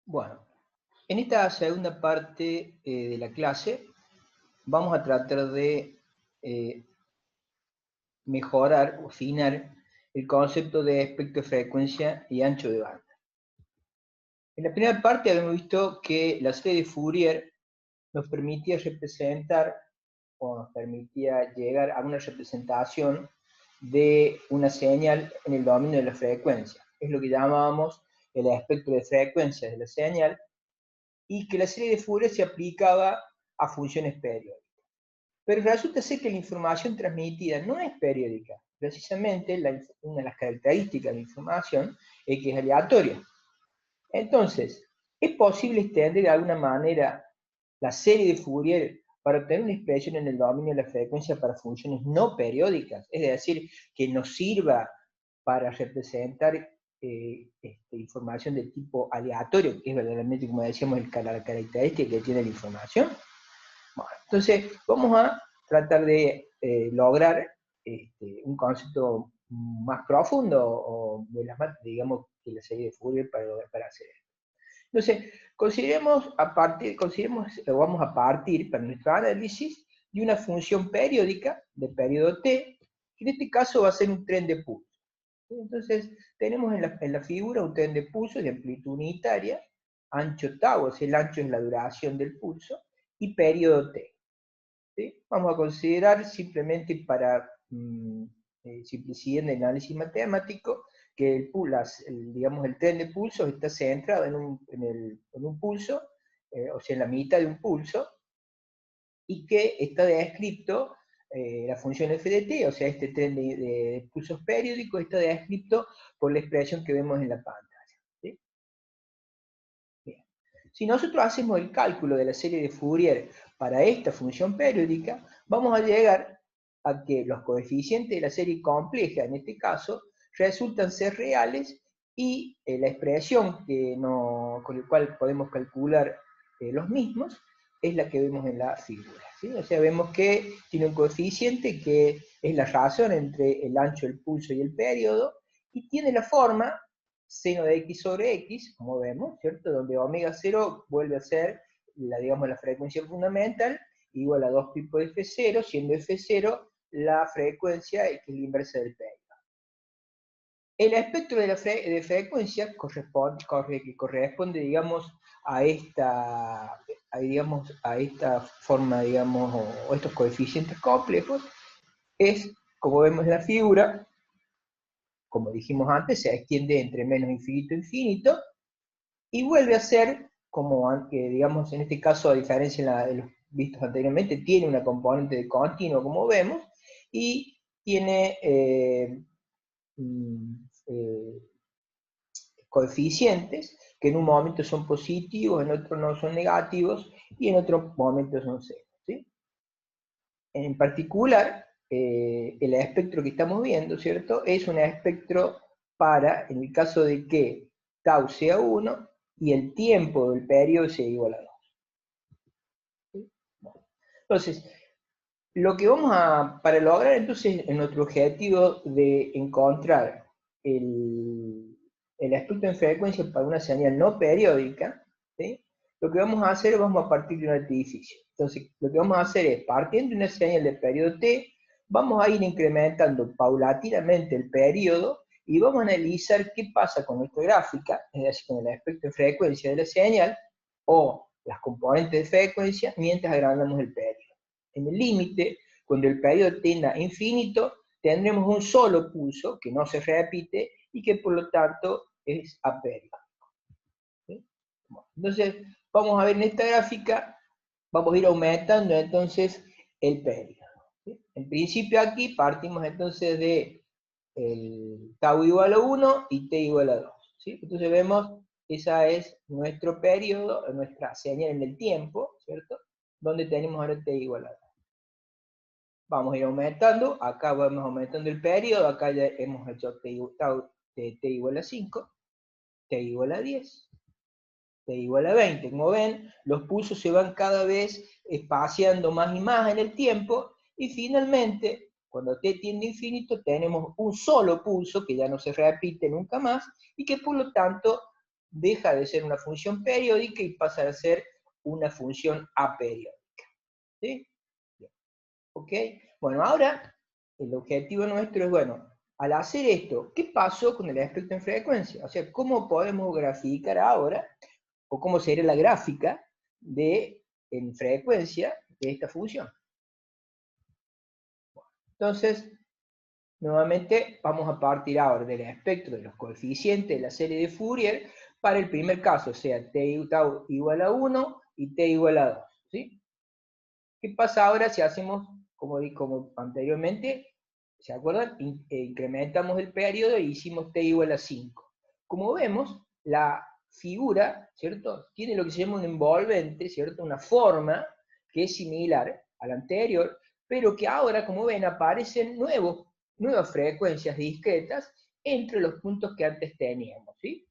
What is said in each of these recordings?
Bueno, en esta segunda parte de la clase vamos a tratar de mejorar o afinar el concepto de espectro de frecuencia y ancho de banda. En la primera parte habíamos visto que la serie de Fourier nos permitía representar o nos permitía llegar a una representación de una señal en el dominio de la frecuencia. Es lo que llamábamos el espectro de frecuencia de la señal, y que la serie de Fourier se aplicaba a funciones periódicas. Pero resulta ser que la información transmitida no es periódica. Precisamente una de las características de la información es que es aleatoria. Entonces, ¿es posible extender de alguna manera la serie de Fourier para obtener una expresión en el dominio de la frecuencia para funciones no periódicas? Es decir, que nos sirva para representar información de tipo aleatorio, que es verdaderamente, como decíamos, la característica que tiene la información. Bueno, entonces, vamos a tratar de lograr un concepto más profundo, o de las más, digamos, que la serie de Fourier para hacer esto. Entonces, vamos a partir para nuestro análisis de una función periódica de periodo t, que en este caso va a ser un tren de pulso. Entonces, tenemos en la figura un tren de pulso de amplitud unitaria, ancho tau, o sea, el ancho es la duración del pulso, y periodo t. ¿Sí? Vamos a considerar simplemente para simplicidad en el análisis matemático que digamos, el tren de pulsos está centrado en un pulso, o sea, en la mitad de un pulso, y que está descrito, la función f de t, o sea, este tren de pulsos periódicos, está descrito por la expresión que vemos en la pantalla. ¿Sí? Bien. Si nosotros hacemos el cálculo de la serie de Fourier para esta función periódica, vamos a llegar a que los coeficientes de la serie compleja, en este caso, resultan ser reales, y la expresión con la cual podemos calcular los mismos es la que vemos en la figura. ¿Sí? O sea, vemos que tiene un coeficiente que es la razón entre el ancho del pulso y el periodo, y tiene la forma seno de x sobre x, como vemos, ¿cierto? Donde omega 0 vuelve a ser digamos, la frecuencia fundamental, igual a 2 pi por f0, siendo f0 la frecuencia que es la inversa del periodo. El espectro de frecuencia corresponde, digamos, digamos, a esta forma, digamos, o estos coeficientes complejos, es, como vemos en la figura, como dijimos antes, se extiende entre menos infinito e infinito, y vuelve a ser, como digamos, en este caso, a diferencia de los vistos anteriormente, tiene una componente de continuo, como vemos, y tiene coeficientes que en un momento son positivos, en otro no son negativos, y en otro momento son cero. ¿Sí? En particular, el espectro que estamos viendo, ¿cierto? Es un espectro para, en el caso de que tau sea 1 y el tiempo del periodo sea igual a 2. ¿Sí? Bueno. Entonces, para lograr entonces en nuestro objetivo de encontrar el espectro en frecuencia para una señal no periódica, ¿sí? Lo que vamos a hacer, vamos a partir de un artificio. Entonces, lo que vamos a hacer es, partiendo de una señal de periodo t, vamos a ir incrementando paulatinamente el periodo, y vamos a analizar qué pasa con nuestra gráfica, es decir, con el espectro de frecuencia de la señal, o las componentes de frecuencia, mientras agrandamos el periodo. En el límite, cuando el periodo tienda a infinito, tendremos un solo pulso que no se repite y que por lo tanto es aperiódico. ¿Sí? Bueno, entonces, vamos a ver en esta gráfica, vamos a ir aumentando entonces el periodo. ¿Sí? En principio aquí partimos entonces de el tau igual a 1 y t igual a 2. ¿Sí? Entonces vemos, esa es nuestro periodo, nuestra señal en el tiempo, ¿cierto? Donde tenemos ahora t igual a 2. Vamos a ir aumentando, acá vamos aumentando el periodo, acá ya hemos hecho t igual a 5, t igual a 10, t igual a 20. Como ven, los pulsos se van cada vez espaciando más y más en el tiempo, y finalmente, cuando t tiende a infinito, tenemos un solo pulso que ya no se repite nunca más, y que por lo tanto deja de ser una función periódica y pasa a ser una función aperiódica. ¿Sí? Bien. ¿Ok? Bueno, ahora el objetivo nuestro es, bueno, al hacer esto, ¿qué pasó con el espectro en frecuencia? O sea, ¿cómo podemos graficar ahora, o cómo sería la gráfica en frecuencia de esta función? Entonces, nuevamente vamos a partir ahora del espectro de los coeficientes de la serie de Fourier para el primer caso, o sea, t igual a 1 y t igual a 2. ¿Sí? ¿Qué pasa ahora si hacemos, como anteriormente, ¿se acuerdan? Incrementamos el periodo e hicimos t igual a 5. Como vemos, la figura, ¿cierto? Tiene lo que se llama un envolvente, ¿cierto? Una forma que es similar a la anterior, pero que ahora, como ven, aparecen nuevas frecuencias discretas entre los puntos que antes teníamos, ¿sí?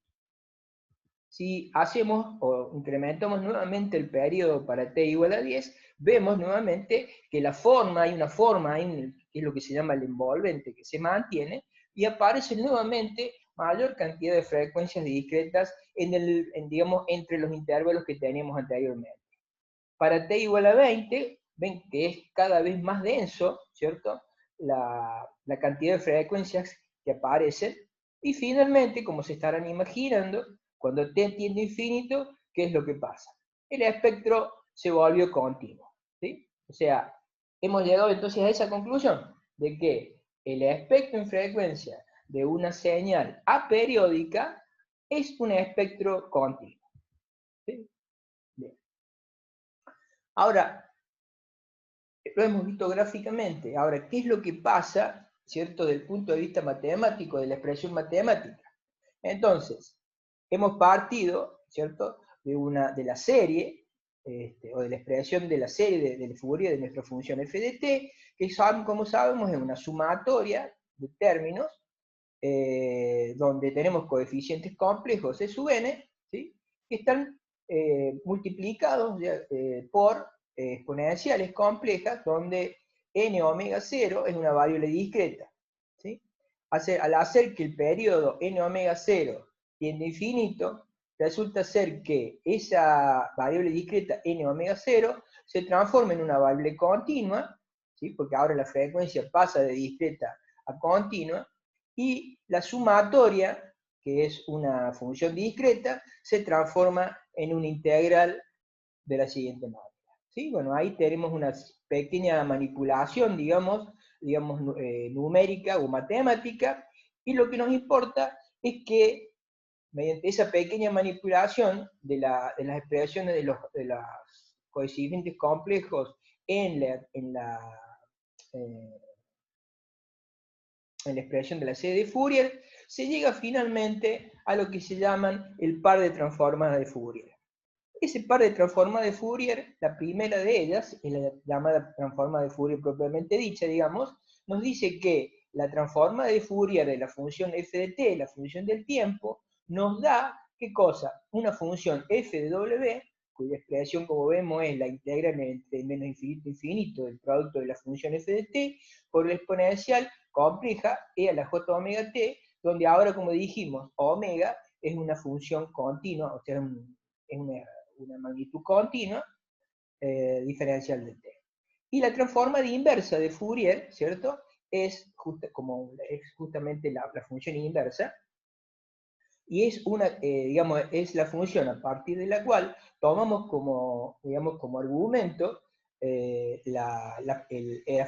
Si hacemos o incrementamos nuevamente el periodo para t igual a 10, vemos nuevamente que hay una forma, que es lo que se llama el envolvente, que se mantiene, y aparece nuevamente mayor cantidad de frecuencias discretas digamos, entre los intervalos que teníamos anteriormente. Para t igual a 20, ven que es cada vez más denso, ¿cierto? La cantidad de frecuencias que aparecen, y finalmente, como se estarán imaginando, cuando t tiende a infinito, ¿qué es lo que pasa? El espectro se volvió continuo, ¿sí? O sea, hemos llegado entonces a esa conclusión, de que el espectro en frecuencia de una señal aperiódica es un espectro continuo, ¿sí? Bien. Ahora, lo hemos visto gráficamente. Ahora, ¿qué es lo que pasa, ¿cierto?, desde el punto de vista matemático, de la expresión matemática? Entonces, hemos partido, ¿cierto?, de la serie, o de la expresión de la serie de Fourier de nuestra función f de t, que como sabemos es una sumatoria de términos, donde tenemos coeficientes complejos e sub n, ¿sí?, que están multiplicados por exponenciales complejas, donde n omega 0 es una variable discreta. ¿Sí? Al hacer que el periodo n omega 0 tiende a infinito, resulta ser que esa variable discreta n omega 0 se transforma en una variable continua, ¿sí?, porque ahora la frecuencia pasa de discreta a continua, y la sumatoria, que es una función discreta, se transforma en una integral de la siguiente manera. ¿Sí? Bueno, ahí tenemos una pequeña manipulación, digamos numérica o matemática, y lo que nos importa es que mediante esa pequeña manipulación de las expresiones de los coeficientes complejos en la expresión de la serie de Fourier, se llega finalmente a lo que se llaman el par de transformadas de Fourier. Ese par de transformadas de Fourier, la primera de ellas, es la llamada transformada de Fourier propiamente dicha, digamos, nos dice que la transformada de Fourier de la función f de t, la función del tiempo, nos da, ¿qué cosa? Una función f de w, cuya expresión, como vemos, es la integral entre menos infinito e infinito del producto de la función f de t, por la exponencial compleja e a la j omega t, donde ahora, como dijimos, omega es una función continua, o sea, es una magnitud continua diferencial de t. Y la transformada inversa de Fourier, ¿cierto?, es justamente la función inversa, y es es la función a partir de la cual tomamos como argumento la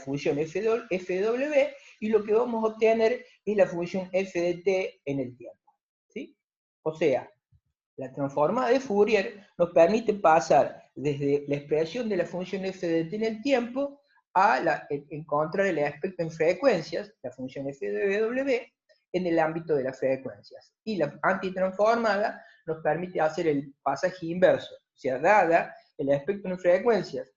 función f(w), y lo que vamos a obtener es la función f de t en el tiempo. ¿Sí? O sea, la transformada de Fourier nos permite pasar desde la expresión de la función f de t en el tiempo a encontrar el espectro en frecuencias, la función f de w, en el ámbito de las frecuencias. Y la antitransformada nos permite hacer el pasaje inverso, o sea, dada el espectro en frecuencias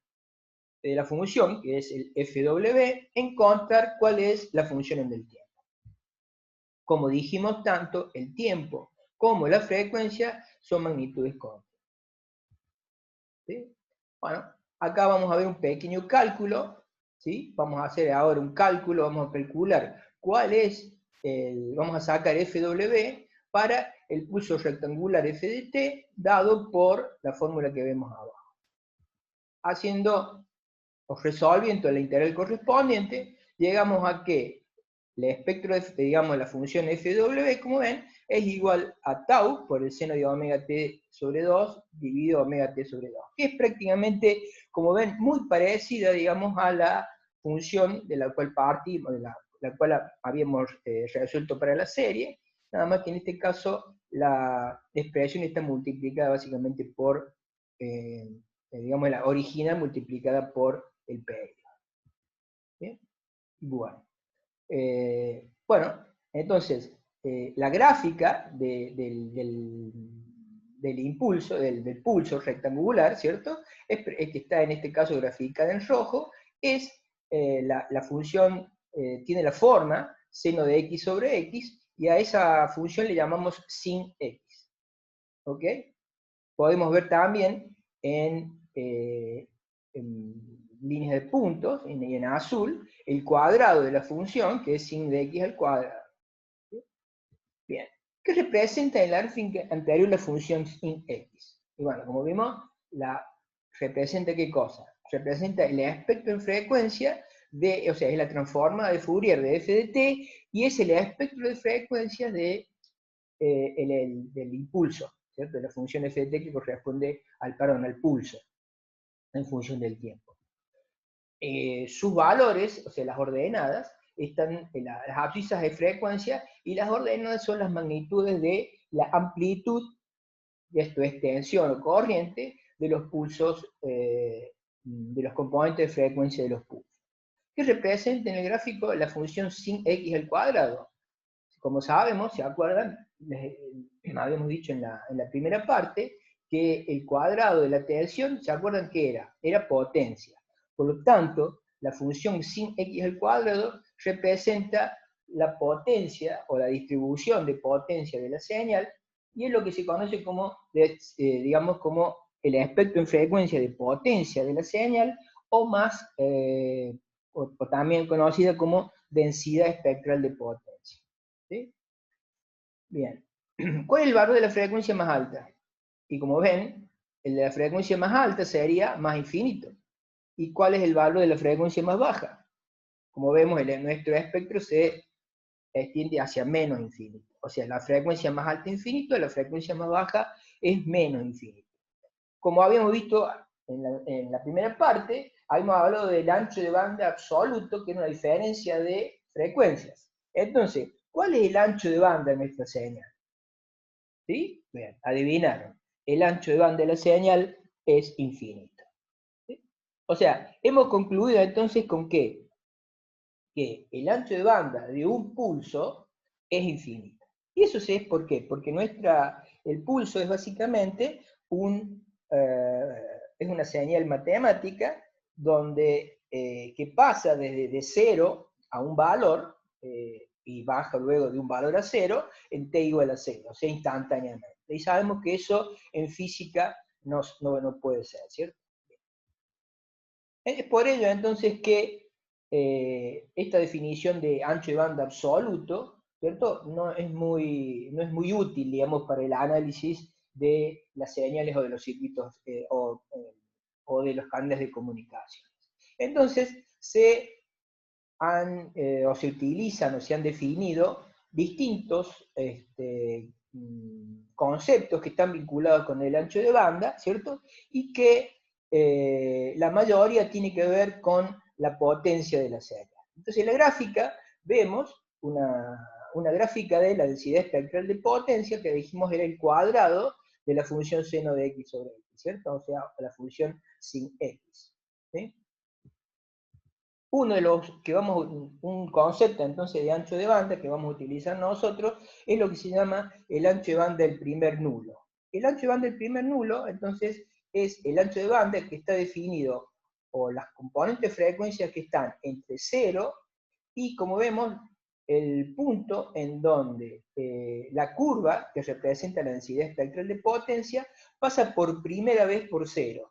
de la función, que es el fw, encontrar cuál es la función en el tiempo. Como dijimos, tanto el tiempo como la frecuencia son magnitudes continuas. ¿Sí? Bueno, acá vamos a ver un pequeño cálculo, ¿sí? Vamos a hacer ahora un cálculo, vamos a calcular cuál es vamos a sacar fw, para el pulso rectangular f de t dado por la fórmula que vemos abajo. Haciendo o resolviendo la integral correspondiente, llegamos a que el espectro, digamos, la función fw, como ven, es igual a tau por el seno de omega t sobre 2 dividido omega t sobre 2, que es prácticamente, como ven, muy parecida, digamos, a la función de la cual partimos, de la cual habíamos resuelto para la serie, nada más que en este caso la expresión está multiplicada básicamente por, digamos, la original multiplicada por el periodo. ¿Bien? Bueno. Bueno, entonces, la gráfica del impulso, del pulso rectangular, ¿cierto? Es que está en este caso graficada en rojo, es la función, tiene la forma seno de x sobre x, y a esa función le llamamos sin x. ¿Ok? Podemos ver también en líneas de puntos, y en azul, el cuadrado de la función, que es sin de x al cuadrado. Bien. ¿Qué representa en el gráfico anterior la función sin x? Y bueno, como vimos, representa ¿qué cosa? Representa el espectro en frecuencia o sea, es la transforma de Fourier de f de t, y es el espectro de frecuencia del impulso, ¿cierto? De la función f de t que corresponde al pulso, en función del tiempo. Sus valores, o sea, las ordenadas, están en las abscisas de frecuencia, y las ordenadas son las magnitudes de la amplitud, y esto es tensión o corriente, de los pulsos, de los componentes de frecuencia de los pulsos. ¿Qué representa en el gráfico la función sin x al cuadrado? Como sabemos, ¿se acuerdan? Habíamos dicho en la primera parte, que el cuadrado de la tensión, ¿se acuerdan qué era? Era potencia. Por lo tanto, la función sin x al cuadrado representa la potencia o la distribución de potencia de la señal, y es lo que se conoce como, digamos, como el espectro en frecuencia de potencia de la señal, o más, o también conocida como densidad espectral de potencia. ¿Sí? Bien. ¿Cuál es el valor de la frecuencia más alta? Y como ven, el de la frecuencia más alta sería más infinito. ¿Y cuál es el valor de la frecuencia más baja? Como vemos, nuestro espectro se extiende hacia menos infinito. O sea, la frecuencia más alta es infinito, la frecuencia más baja es menos infinito. Como habíamos visto en la primera parte, habíamos hablado del ancho de banda absoluto, que es una diferencia de frecuencias. Entonces, ¿cuál es el ancho de banda de nuestra señal? ¿Sí? Bien, adivinaron. El ancho de banda de la señal es infinito. ¿Sí? O sea, hemos concluido entonces con que el ancho de banda de un pulso es infinito. ¿Y eso es por qué? Porque el pulso es básicamente es una señal matemática donde, que pasa desde de 0 a un valor, y baja luego de un valor a 0 en t igual a 0, o sea, instantáneamente. Y sabemos que eso en física no puede ser, ¿cierto? Es por ello entonces que esta definición de ancho de banda absoluto, ¿cierto? No es muy útil, digamos, para el análisis de las señales o de los circuitos o de los canales de comunicación. Entonces, o se utilizan o se han definido distintos conceptos que están vinculados con el ancho de banda, ¿cierto? Y que la mayoría tiene que ver con la potencia de la señal. Entonces, en la gráfica vemos una gráfica de la densidad espectral de potencia, que dijimos era el cuadrado de la función seno de x sobre x, ¿cierto? O sea, la función sin x. ¿Sí? Uno de los que un concepto entonces de ancho de banda que vamos a utilizar nosotros es lo que se llama el ancho de banda del primer nulo. El ancho de banda del primer nulo, entonces, es el ancho de banda que está definido por las componentes de frecuencia que están entre 0 y, como vemos, el punto en donde la curva que representa la densidad espectral de potencia pasa por primera vez por 0.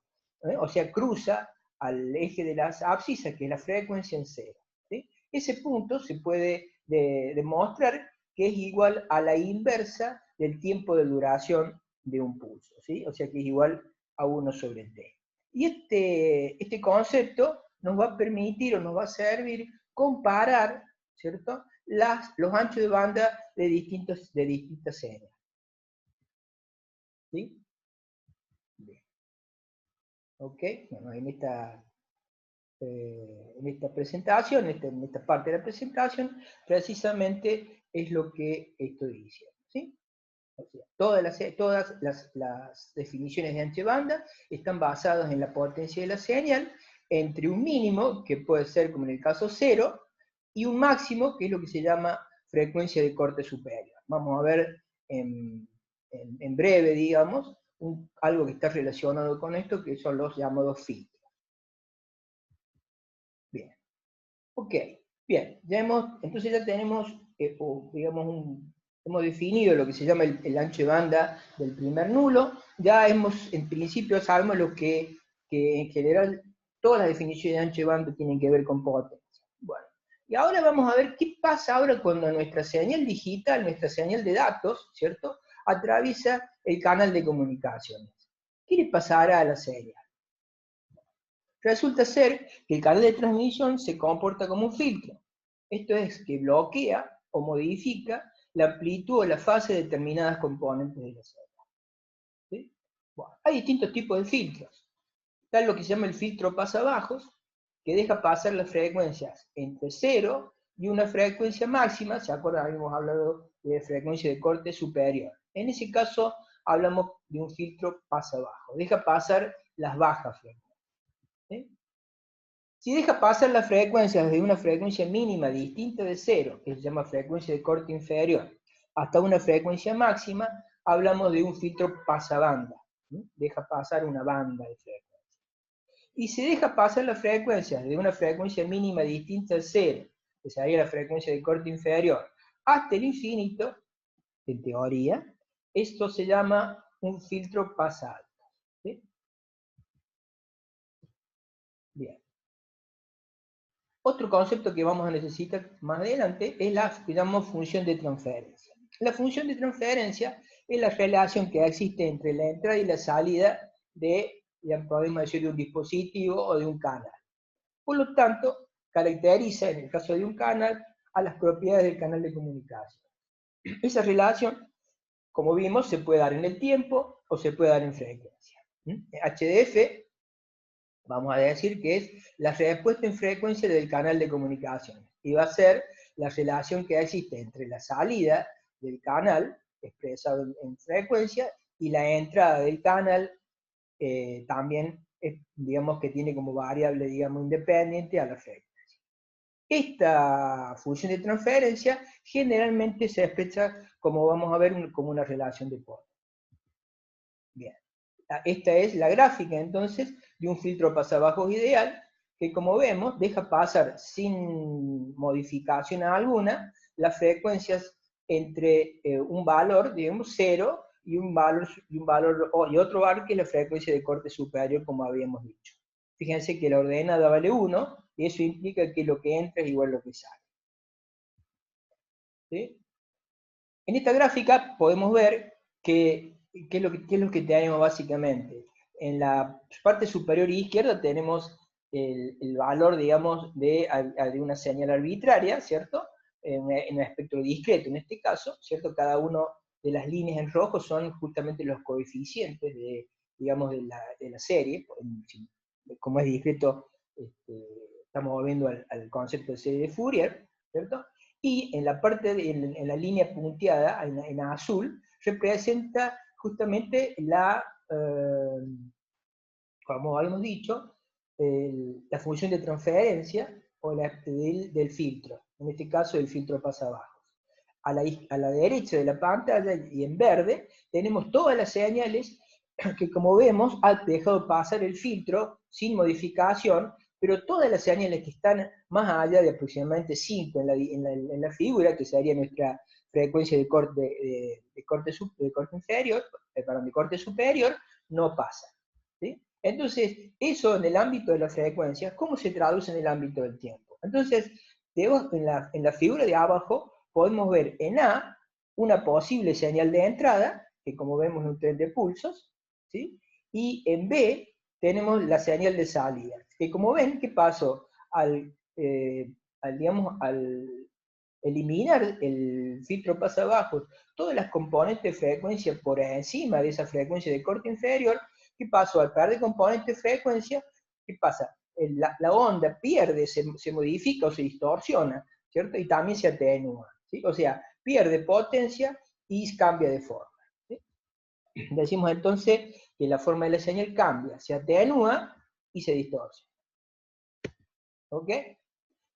O sea, cruza al eje de las abscisas, que es la frecuencia en 0. ¿Sí? Ese punto se puede demostrar que es igual a la inversa del tiempo de duración de un pulso, ¿sí? O sea que es igual a 1 sobre t. Y este concepto nos va a permitir o nos va a servir comparar, ¿cierto?, los anchos de banda de distintas series. ¿Sí? Bien. ¿Ok? Bueno, en esta presentación, en esta parte de la presentación, precisamente es lo que estoy diciendo. ¿Sí? O sea, todas las definiciones de ancho de banda están basadas en la potencia de la señal, entre un mínimo, que puede ser como en el caso 0, y un máximo, que es lo que se llama frecuencia de corte superior. Vamos a ver en breve, digamos, algo que está relacionado con esto, que son los llamados filtros. Bien. Ok. Bien. Entonces ya tenemos, digamos, hemos definido lo que se llama el ancho de banda del primer nulo. Ya en principio sabemos que en general todas las definiciones de ancho de banda tienen que ver con potencia. Bueno, y ahora vamos a ver qué pasa ahora cuando nuestra señal digital, nuestra señal de datos, ¿cierto?, atraviesa el canal de comunicaciones. ¿Qué le pasará a la señal? Resulta ser que el canal de transmisión se comporta como un filtro. Esto es, que bloquea o modifica la amplitud o la fase de determinadas componentes de la señal. ¿Sí? Bueno, hay distintos tipos de filtros. Está lo que se llama el filtro pasabajos, que deja pasar las frecuencias entre 0 y una frecuencia máxima. ¿Se acuerdan? Habíamos hablado de frecuencia de corte superior. En ese caso hablamos de un filtro pasabajo. Deja pasar las bajas frecuencias. ¿Sí? Si deja pasar las frecuencias de una frecuencia mínima distinta de 0, que se llama frecuencia de corte inferior, hasta una frecuencia máxima, hablamos de un filtro pasabanda. ¿Sí? Deja pasar una banda de frecuencia. Y si deja pasar las frecuencias de una frecuencia mínima distinta de 0, que sería la frecuencia de corte inferior, hasta el infinito, en teoría, esto se llama un filtro pasalto. ¿Sí? Bien. Otro concepto que vamos a necesitar más adelante es la que llamamos función de transferencia. La función de transferencia es la relación que existe entre la entrada y la salida de, podemos decir, de un dispositivo o de un canal. Por lo tanto, caracteriza, en el caso de un canal, a las propiedades del canal de comunicación. Esa relación, como vimos, se puede dar en el tiempo o se puede dar en frecuencia. HDF, vamos a decir que es la respuesta en frecuencia del canal de comunicación. Y va a ser la relación que existe entre la salida del canal, expresado en frecuencia, y la entrada del canal, también, digamos que tiene como variable, digamos, independiente a la frecuencia. Esta función de transferencia generalmente se expresa, como vamos a ver, como una relación de Porte. Bien. Esta es la gráfica, entonces, de un filtro pasabajos ideal, que como vemos, deja pasar sin modificación alguna las frecuencias entre un valor, digamos, 0, y otro valor que es la frecuencia de corte superior, como habíamos dicho. Fíjense que la ordenada vale 1, y eso implica que lo que entra es igual a lo que sale. ¿Sí? En esta gráfica podemos ver qué es lo que tenemos básicamente. En la parte superior izquierda tenemos el valor, digamos, de una señal arbitraria, ¿cierto? En un espectro discreto, en este caso, ¿cierto? Cada uno de las líneas en rojo son justamente los coeficientes digamos, de la serie. Como es discreto, estamos volviendo al concepto de serie de Fourier, ¿cierto? Y en la parte, en la línea punteada, en azul, representa justamente como habíamos dicho, la función de transferencia o del filtro, en este caso el filtro pasabajos. A la derecha de la pantalla, y en verde, tenemos todas las señales que, como vemos, ha dejado pasar el filtro sin modificación, pero todas las señales que están más allá de aproximadamente 5 en la figura, que sería nuestra frecuencia de corte inferior, perdón, de corte superior, no pasan. ¿Sí? Entonces, eso en el ámbito de las frecuencias, ¿cómo se traduce en el ámbito del tiempo? Entonces, en la figura de abajo podemos ver en A una posible señal de entrada, que como vemos es un tren de pulsos, ¿sí? Y en B tenemos la señal de salida, que como ven, ¿qué pasó? Al eliminar el filtro pasabajos, todas las componentes de frecuencia por encima de esa frecuencia de corte inferior, ¿qué pasó? Al perder componente de frecuencia, ¿qué pasa? La onda pierde, se modifica o se distorsiona, ¿cierto? Y también se atenúa, ¿sí? O sea, pierde potencia y cambia de forma, ¿sí? Decimos entonces que la forma de la señal cambia, se atenúa y se distorsiona. ¿Ok?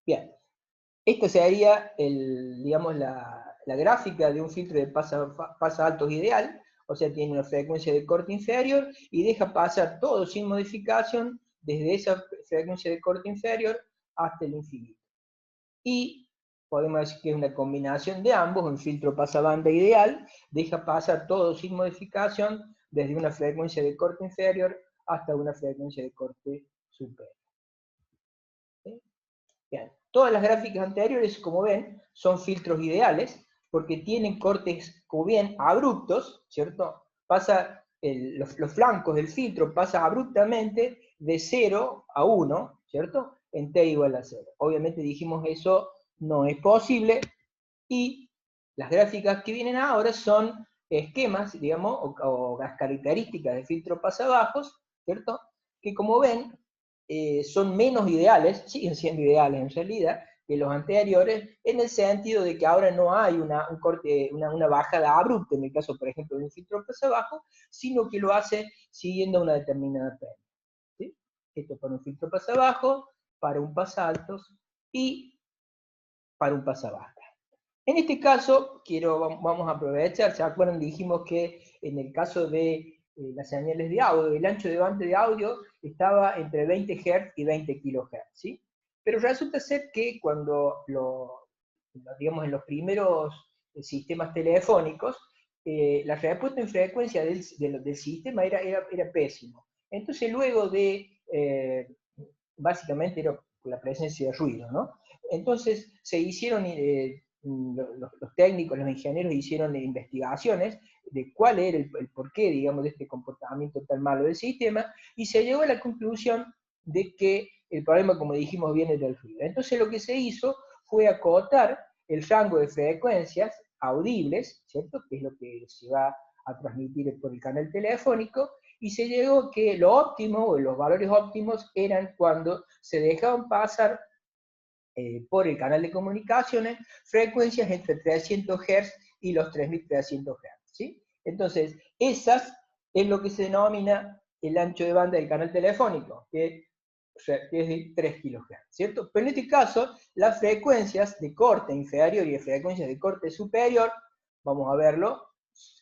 Bien. Esta sería digamos, la gráfica de un filtro de pasa altos ideal, o sea, tiene una frecuencia de corte inferior y deja pasar todo sin modificación desde esa frecuencia de corte inferior hasta el infinito. Y podemos decir que es una combinación de ambos, un filtro pasabanda ideal, deja pasar todo sin modificación desde una frecuencia de corte inferior hasta una frecuencia de corte superior. ¿Sí? Bien. Todas las gráficas anteriores, como ven, son filtros ideales, porque tienen cortes, como bien, abruptos, ¿cierto? Los flancos del filtro pasan abruptamente de 0 a 1, ¿cierto? En t igual a 0. Obviamente dijimos eso no es posible, y las gráficas que vienen ahora son esquemas, digamos, o las características de filtro pasabajos, ¿cierto? Que como ven, son menos ideales, siguen siendo ideales en realidad, que los anteriores, en el sentido de que ahora no hay un corte, una bajada abrupta, en el caso, por ejemplo, de un filtro pasabajo, sino que lo hace siguiendo una determinada trend, ¿sí? Esto para un filtro pasabajo, para un pasaltos y para un pasabajo. En este caso, vamos a aprovechar, ¿se acuerdan? Dijimos que en el caso de las señales de audio, el ancho de banda de audio estaba entre 20 Hz y 20 kHz, ¿sí? Pero resulta ser que cuando, digamos, en los primeros sistemas telefónicos, la respuesta en frecuencia del sistema era pésimo. Entonces luego básicamente era la presencia de ruido, ¿no? Entonces se hicieron, los técnicos, los ingenieros hicieron investigaciones de cuál era el porqué, digamos, de este comportamiento tan malo del sistema, y se llegó a la conclusión de que el problema, como dijimos, viene del ruido. Entonces lo que se hizo fue acotar el rango de frecuencias audibles, ¿cierto? Que es lo que se va a transmitir por el canal telefónico, y se llegó que lo óptimo, o los valores óptimos, eran cuando se dejaban pasar por el canal de comunicaciones frecuencias entre 300 Hz y los 3300 Hz, ¿sí? Entonces, esas es lo que se denomina el ancho de banda del canal telefónico, que es de 3 kHz, ¿cierto? Pero en este caso, las frecuencias de corte inferior y de frecuencias de corte superior, vamos a verlo,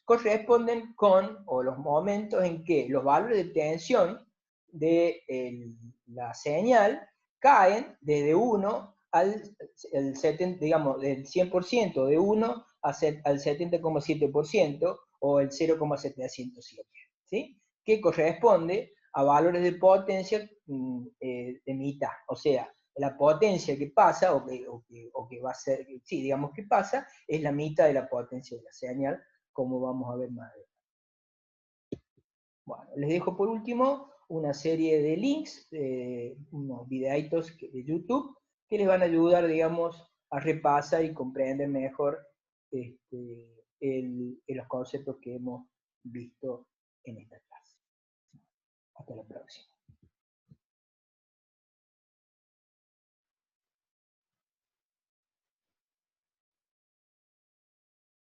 corresponden con, o los momentos en que los valores de tensión de la señal caen desde 1 al 70, digamos, del 100% de 1 al 70,7% o el 0,707, ¿sí? Que corresponde a valores de potencia de mitad, o sea, la potencia que pasa, o que va a ser, sí, digamos que pasa, es la mitad de la potencia de la señal, como vamos a ver más adelante. Bueno, les dejo por último una serie de links, unos videitos de YouTube, que les van a ayudar, digamos, a repasar y comprender mejor los conceptos que hemos visto en esta clase. Hasta la próxima.